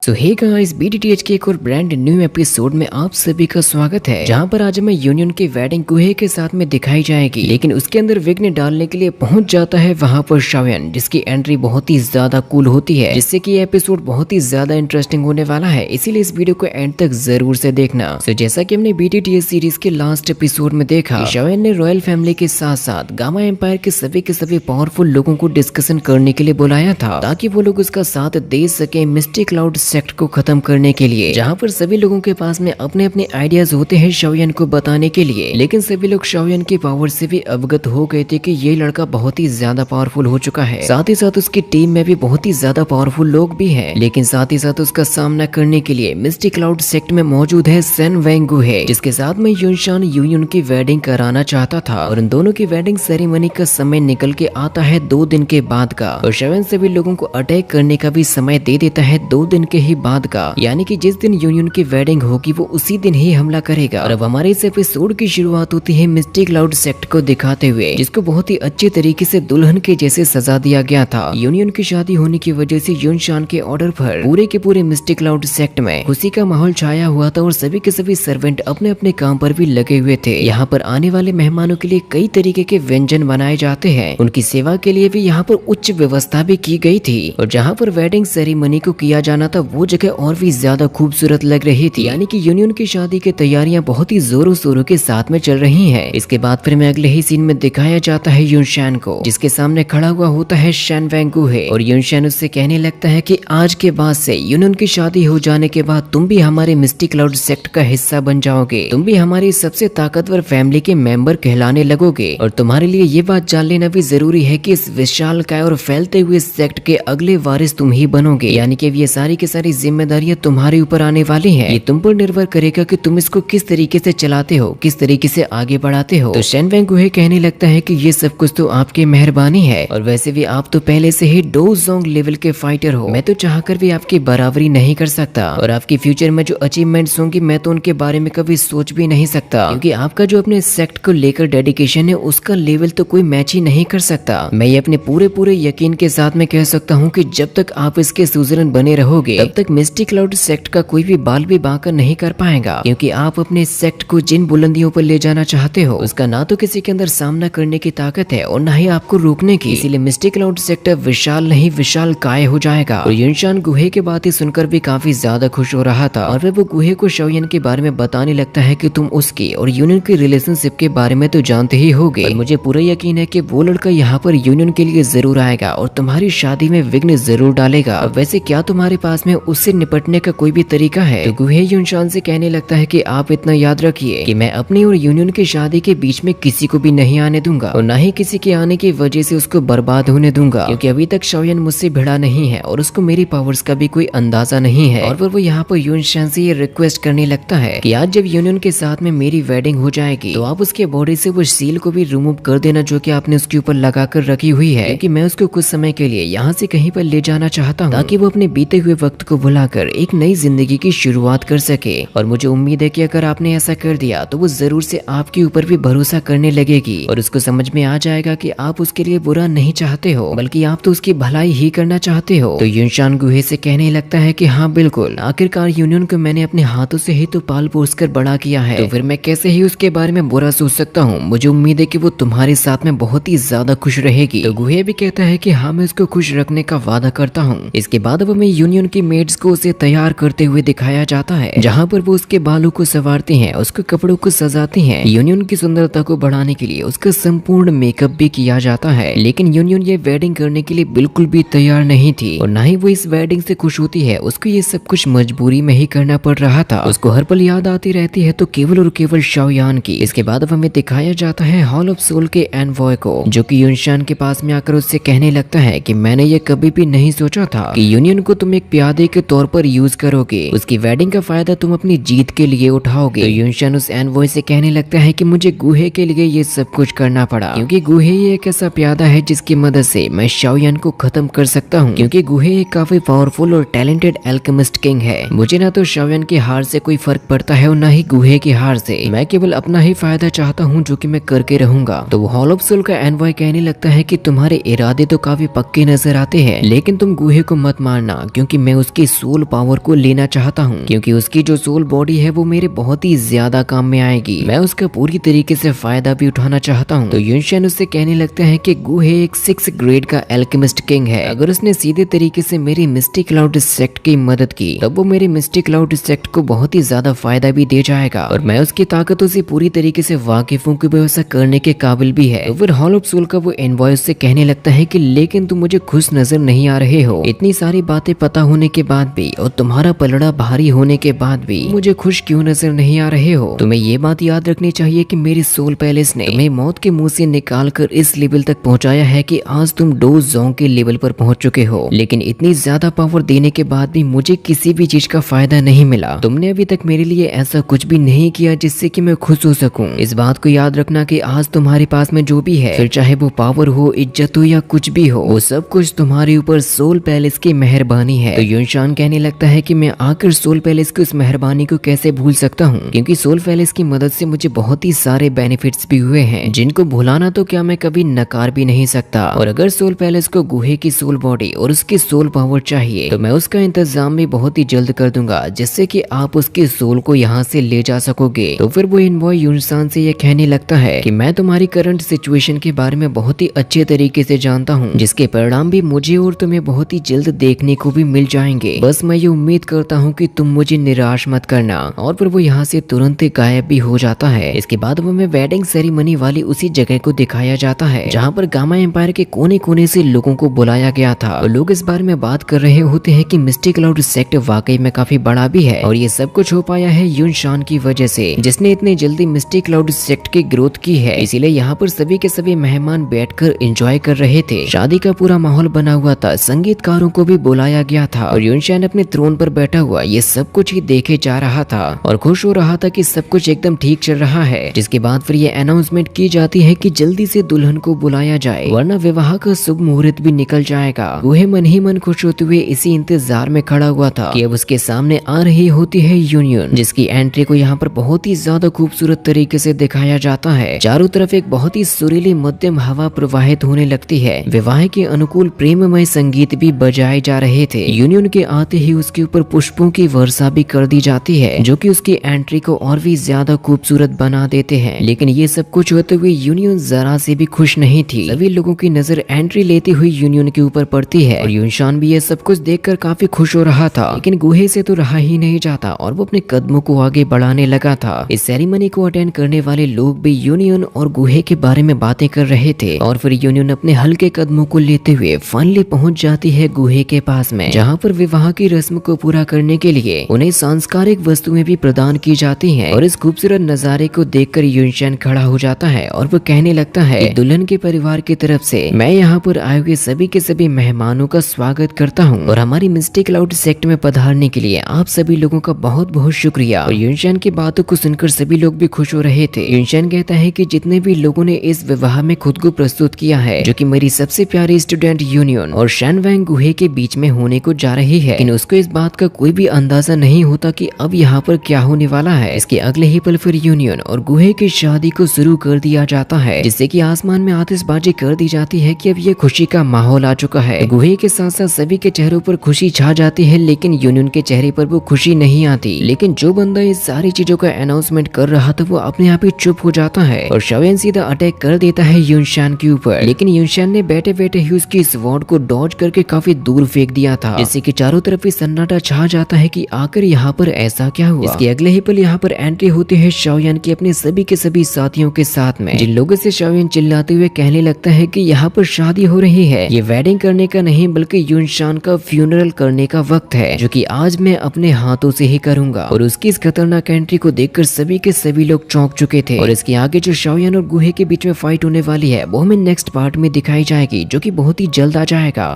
सो hey guys, BTTH के एक और ब्रांड न्यू एपिसोड में आप सभी का स्वागत है, जहां पर आज हमें यूनियन की वेडिंग गुहे के साथ में दिखाई जाएगी। लेकिन उसके अंदर विघ्न डालने के लिए पहुंच जाता है वहां पर शाओयन, जिसकी एंट्री बहुत ही ज्यादा कूल होती है, जिससे कि ये एपिसोड बहुत ही ज्यादा इंटरेस्टिंग होने वाला है। इसीलिए इस वीडियो को एंड तक जरूर से देखना। सो जैसा कि हमने BTTH सीरीज के लास्ट एपिसोड में देखा, शाओयन ने रॉयल फैमिली के साथ साथ गामा एम्पायर के सभी पावरफुल लोगों को डिस्कशन करने के लिए बुलाया था, ताकि वो लोग उसका साथ दे सके मिस्टी क्लाउड सेक्ट को खत्म करने के लिए, जहां पर सभी लोगों के पास में अपने अपने आइडियाज होते हैं शाओयन को बताने के लिए। लेकिन सभी लोग शाओयन की पावर से भी अवगत हो गए थे कि ये लड़का बहुत ही ज्यादा पावरफुल हो चुका है। साथ ही साथ उसकी टीम में भी बहुत ही ज्यादा पावरफुल लोग भी हैं। लेकिन साथ ही साथ उसका सामना करने के लिए मिस्टी क्लाउड सेक्ट में मौजूद है सेन वेंगू है, जिसके साथ में युनशान यूनियन की वेडिंग कराना चाहता था। और इन दोनों की वेडिंग सेरेमनी का समय निकल के आता है 2 दिन के बाद का, और शाओयन सभी लोगों को अटैक करने का भी समय दे देता है 2 दिन के ही बाद का, यानी कि जिस दिन यूनियन की वेडिंग होगी वो उसी दिन ही हमला करेगा। और अब हमारे इस एपिसोड की शुरुआत होती है मिस्टी क्लाउड सेक्ट को दिखाते हुए, जिसको बहुत ही अच्छे तरीके से दुल्हन के जैसे सजा दिया गया था। यूनियन की शादी होने की वजह से युनशान के ऑर्डर पर पूरे के पूरे मिस्टी क्लाउड सेक्ट में खुशी का माहौल छाया हुआ था, और सभी के सभी सर्वेंट अपने अपने काम पर भी लगे हुए थे। यहाँ पर आने वाले मेहमानों के लिए कई तरीके के व्यंजन बनाए जाते हैं, उनकी सेवा के लिए भी यहाँ पर उच्च व्यवस्था भी की गई थी। और जहाँ पर वेडिंग सेरेमनी को किया जाना था वो जगह और भी ज्यादा खूबसूरत लग रही थी, यानी कि यूनियन की शादी की तैयारियां बहुत ही जोरों शोरों के साथ में चल रही हैं। इसके बाद फिर में अगले ही सीन में दिखाया जाता है युनशान को, जिसके सामने खड़ा हुआ होता है सेन वेंगू है। और युनशान उससे कहने लगता है कि आज के बाद से यूनियन की शादी हो जाने के बाद तुम भी हमारे मिस्टी क्लाउड सेक्ट का हिस्सा बन जाओगे, तुम भी हमारी सबसे ताकतवर फैमिली के मेंबर कहलाने लगोगे। और तुम्हारे लिए ये बात जान लेना भी जरूरी है कि इस विशालकाय और फैलते हुए सेक्ट के अगले वारिस तुम ही बनोगे, यानी कि ये सारी की सारी जिम्मेदारियां तुम्हारे ऊपर आने वाली हैं। ये तुम पर निर्भर करेगा कि तुम इसको किस तरीके से चलाते हो, किस तरीके से आगे बढ़ाते हो। तो सेन वेंगू कहने लगता है कि ये सब कुछ तो आपकी मेहरबानी है, और वैसे भी आप तो पहले से ही डो जोंग लेवल के फाइटर हो, मैं तो चाहकर भी आपकी बराबरी नहीं कर सकता। और आपकी फ्यूचर में जो अचीवमेंट्स होंगी मैं तो उनके बारे में कभी सोच भी नहीं सकता, क्योंकि आपका जो अपने सेक्ट को लेकर डेडिकेशन है उसका लेवल तो कोई मैच ही नहीं कर सकता। मैं ये अपने पूरे यकीन के साथ में कह सकता हूँ कि जब तक आप इसके सुजरन बने रहोगे तब तक मिस्टी क्लाउड सेक्ट का कोई भी बाल भी बांका नहीं कर पाएगा, क्योंकि आप अपने सेक्ट को जिन बुलंदियों पर ले जाना चाहते हो उसका ना तो किसी के अंदर सामना करने की ताकत है और ना ही आपको रोकने की। इसीलिए मिस्टी क्लाउड सेक्ट विशाल नहीं विशाल काय हो जाएगा। और युनशान गुहे की बातें सुनकर भी काफी ज्यादा खुश हो रहा था, और वह वो गुहे को शाओयन के बारे में बताने लगता है कि तुम उसकी और यूनियन की रिलेशनशिप के बारे में तो जानते ही होगे, और मुझे पूरा यकीन है कि वो लड़का यहाँ पर यूनियन के लिए जरूर आएगा और तुम्हारी शादी में विघ्न जरूर डालेगा। वैसे क्या तुम्हारे पास में उससे निपटने का कोई भी तरीका है? तो गुहे युनशान से कहने लगता है कि आप इतना याद रखिए कि मैं अपनी और यूनियन की शादी के बीच में किसी को भी नहीं आने दूंगा, और ना ही किसी के आने की वजह से उसको बर्बाद होने दूंगा, क्योंकि अभी तक शाओयन मुझसे भिड़ा नहीं है और उसको मेरी पावर्स का भी कोई अंदाजा नहीं है। और फिर वो यहाँ पर युनशान से ये रिक्वेस्ट करने लगता है कि आज जब यूनियन के साथ में मेरी वेडिंग हो जाएगी तो आप उसके बॉडी से वो सील को भी रिमूव कर देना जो कि आपने उसके ऊपर लगा कर रखी हुई है, क्योंकि मैं उसको कुछ समय के लिए यहाँ से कहीं पर ले जाना चाहता हूँ, ताकि वो अपने बीते हुए वक्त को भुलाकर एक नई जिंदगी की शुरुआत कर सके। और मुझे उम्मीद है कि अगर आपने ऐसा कर दिया तो वो जरूर से आपके ऊपर भी भरोसा करने लगेगी, और उसको समझ में आ जाएगा कि आप उसके लिए बुरा नहीं चाहते हो बल्कि आप तो उसकी भलाई ही करना चाहते हो। तो युनशान गुहे से कहने लगता है कि हाँ बिल्कुल, आखिरकार यूनियन को मैंने अपने हाथों से ही तो पाल पोस कर बड़ा किया है, तो फिर मैं कैसे ही उसके बारे में बुरा सोच सकता हूँ। मुझे उम्मीद है कि वो तुम्हारे साथ में बहुत ही ज्यादा खुश रहेगी। तो गुहे भी कहता है कि हाँ मैं उसको खुश रखने का वादा करता हूँ। इसके बाद अब हमें यूनियन की मेड्स को उसे तैयार करते हुए दिखाया जाता है, जहाँ पर वो उसके बालों को संवारती हैं, उसके कपड़ों को सजाती हैं। यूनियन की सुंदरता को बढ़ाने के लिए उसका संपूर्ण मेकअप भी किया जाता है। लेकिन यूनियन ये वेडिंग करने के लिए बिल्कुल भी तैयार नहीं थी, और ना ही वो इस वेडिंग से खुश होती है। उसको ये सब कुछ मजबूरी में ही करना पड़ रहा था। उसको हर पल याद आती रहती है तो केवल और केवल शाओयन की। इसके बाद अब हमें दिखाया जाता है हॉल ऑफ सोल के एनवॉय को, जो कि युनशान के पास में आकर उससे कहने लगता है कि मैंने ये कभी भी नहीं सोचा था कि यूनियन को तुम एक प्यादे के तौर पर यूज करोगे, उसकी वेडिंग का फायदा तुम अपनी जीत के लिए उठाओगे। तो युनशान उस एनवॉय से कहने लगता है कि मुझे गुहे के लिए ये सब कुछ करना पड़ा, क्योंकि गुहे ये एक ऐसा प्यादा है जिसकी मदद से मैं शाओयन को खत्म कर सकता हूँ, क्योंकि गुहे एक काफी पावरफुल और टैलेंटेड एल्केमिस्ट किंग है। मुझे ना तो शाओयन की हार से कोई फर्क पड़ता है और ना ही गुहे की हार से। मैं केवल अपना ही फायदा चाहता हूँ जो कि मैं करके रहूंगा। तो वो हॉल ऑफ सोल का एनवॉय कहने लगता है कि तुम्हारे इरादे तो काफी पक्के नजर आते हैं, लेकिन तुम गुहे को मत मारना, क्योंकि मैं उसकी उसकी सोल पावर को लेना चाहता हूँ, क्योंकि उसकी जो सोल बॉडी है वो मेरे बहुत ही ज्यादा काम में आएगी। मैं उसका पूरी तरीके से फायदा भी उठाना चाहता हूँ। तो युनशेन उससे कहने लगता है कि गुहे एक 6th ग्रेड का एल्केमिस्ट किंग है। अगर उसने सीधे तरीके से मेरी मिस्टिक क्लाउड सेक्ट की मदद की तब वो मेरी मिस्टिक क्लाउड सेक्ट को बहुत ही ज्यादा फायदा भी दे जाएगा और मैं उसकी ताकतों से पूरी तरीके से वाकिफ हूँ कि वो ऐसा करने के काबिल भी है। तो फिर हॉल ऑफ सोल का वो एनवॉय से कहने लगता है कि लेकिन तुम मुझे खुश नजर नहीं आ रहे हो। इतनी सारी बातें पता होने के बाद भी और तुम्हारा पलड़ा भारी होने के बाद भी मुझे खुश क्यों नजर नहीं आ रहे हो। तुम्हें ये बात याद रखनी चाहिए कि मेरी सोल पैलेस ने तुम्हें मौत के मुंह से निकाल कर इस लेवल तक पहुंचाया है कि आज तुम डो जोंग के लेवल पर पहुंच चुके हो, लेकिन इतनी ज्यादा पावर देने के बाद भी मुझे किसी भी चीज का फायदा नहीं मिला। तुमने अभी तक मेरे लिए ऐसा कुछ भी नहीं किया जिससे कि मैं खुश हो सकूं। इस बात को याद रखना कि आज तुम्हारे पास में जो भी है, फिर चाहे वो पावर हो, इज्जत हो या कुछ भी हो, वो सब कुछ तुम्हारे ऊपर सोल पैलेस की मेहरबानी है। तो युनशान कहने लगता है कि मैं आकर सोल पैलेस की उस मेहरबानी को कैसे भूल सकता हूँ, क्योंकि सोल पैलेस की मदद से मुझे बहुत ही सारे बेनिफिट्स भी हुए हैं जिनको भुलाना तो क्या मैं कभी नकार भी नहीं सकता। और अगर सोल पैलेस को गुहे की सोल बॉडी और उसकी सोल पावर चाहिए तो मैं उसका इंतजाम भी बहुत ही जल्द कर दूंगा, जिससे कि आप उसके सोल को यहाँ से ले जा सकोगे। तो फिर वो इनवॉय युनशान से ये कहने लगता है कि मैं तुम्हारी करंट सिचुएशन के बारे में बहुत ही अच्छे तरीके से जानता हूँ, जिसके परिणाम भी मुझे और तुम्हें बहुत ही जल्द देखने को भी मिल जाएंगे। बस मैं ये उम्मीद करता हूँ कि तुम मुझे निराश मत करना। और फिर वो यहाँ से तुरंत गायब भी हो जाता है। इसके बाद हमें वेडिंग सेरेमनी वाली उसी जगह को दिखाया जाता है जहाँ पर गामा एम्पायर के कोने कोने से लोगों को बुलाया गया था और लोग इस बारे में बात कर रहे होते हैं कि मिस्टिक क्लाउड सेक्ट वाकई में काफी बड़ा भी है और ये सब कुछ हो पाया है युनशान की वजह से, जिसने इतनी जल्दी मिस्टिक क्लाउड सेक्ट की ग्रोथ की है। इसीलिए यहाँ पर सभी के सभी मेहमान बैठकर एंजॉय कर रहे थे। शादी का पूरा माहौल बना हुआ था, संगीतकारों को भी बुलाया गया था और युनशान अपने थ्रोन पर बैठा हुआ ये सब कुछ ही देखे जा रहा था और खुश हो रहा था कि सब कुछ एकदम ठीक चल रहा है। जिसके बाद फिर ये अनाउंसमेंट की जाती है कि जल्दी से दुल्हन को बुलाया जाए वरना विवाह का शुभ मुहूर्त भी निकल जाएगा। गुहे मन ही मन खुश होते हुए इसी इंतजार में खड़ा हुआ था कि अब उसके सामने आ रही होती है यूनियन, जिसकी एंट्री को यहाँ पर बहुत ही ज्यादा खूबसूरत तरीके से दिखाया जाता है। चारों तरफ एक बहुत ही सुरीली मध्यम हवा प्रवाहित होने लगती है। विवाह के अनुकूल प्रेममय संगीत भी बजाए जा रहे थे। यूनियन के आते ही उसके ऊपर पुष्पों की वर्षा भी कर दी जाती है, जो कि उसकी एंट्री को और भी ज्यादा खूबसूरत बना देते हैं। लेकिन ये सब कुछ होते हुए यूनियन जरा से भी खुश नहीं थी। सभी लोगों की नजर एंट्री लेती हुई यूनियन के ऊपर पड़ती है और युनशान भी ये सब कुछ देखकर काफी खुश हो रहा था, लेकिन गुहे से तो रहा ही नहीं जाता और वो अपने कदमों को आगे बढ़ाने लगा था। इस सेरेमनी को अटेंड करने वाले लोग भी यूनियन और गुहे के बारे में बातें कर रहे थे और फिर यूनियन अपने हल्के कदमों को लेते हुए फाइनली पहुंच जाती है गुहे के पास में, जहाँ पर विवाह की रस्म को पूरा करने के लिए उन्हें सांस्कृतिक वस्तुएं भी प्रदान की जाती हैं। और इस खूबसूरत नजारे को देखकर युनशान खड़ा हो जाता है और वो कहने लगता है कि दुल्हन के परिवार की तरफ से मैं यहाँ पर आए हुए सभी के सभी मेहमानों का स्वागत करता हूँ और हमारी मिस्टिक क्लाउड सेक्ट में पधारने के लिए आप सभी लोगों का बहुत बहुत शुक्रिया। और युनशान की बातों को सुनकर सभी लोग भी खुश हो रहे थे। युनशान कहता है कि जितने भी लोगों ने इस विवाह में खुद को प्रस्तुत किया है, जो कि मेरी सबसे प्यारी स्टूडेंट यूनियन और शैनवैंग गुहे के बीच में होने को जा रही है, लेकिन उसको इस बात का कोई भी अंदाजा नहीं होता कि अब यहाँ पर क्या होने वाला है। इसके अगले ही पल फिर यूनियन और गुहे की शादी को शुरू कर दिया जाता है, जिससे कि आसमान में आतिशबाजी कर दी जाती है कि अब ये खुशी का माहौल आ चुका है। गुहे के साथ साथ सभी के चेहरों पर खुशी छा जाती है, लेकिन यूनियन के चेहरे पर वो खुशी नहीं आती। लेकिन जो बंदा इस सारी चीजों का अनाउंसमेंट कर रहा था वो अपने आप ही चुप हो जाता है और शाओयन सीधा अटैक कर देता है युनशान के ऊपर, लेकिन युनशान ने बैठे बैठे ही उसकी स्वॉर्ड को डॉज करके काफी दूर फेंक दिया था, जिससे कि चारों तरफ ही सन्नाटा छा जाता है कि आखिर यहाँ पर ऐसा क्या हुआ। इसके अगले ही पल यहाँ पर एंट्री होती है शाओयन की अपने सभी के सभी साथियों के साथ में, जिन लोगों से शाओयन चिल्लाते हुए कहने लगता है कि यहाँ पर शादी हो रही है, ये वेडिंग करने का नहीं बल्कि युनशान का फ्यूनरल करने का वक्त है, जो कि आज मैं अपने हाथों से ही करूंगा। और उसकी इस खतरनाक एंट्री को देखकर सभी के सभी लोग चौंक चुके थे। और इसके आगे जो शाओयन और गुहे के बीच में फाइट होने वाली है वो हमें नेक्स्ट पार्ट में दिखाई जाएगी, जो कि बहुत ही जल्द आ जाएगा।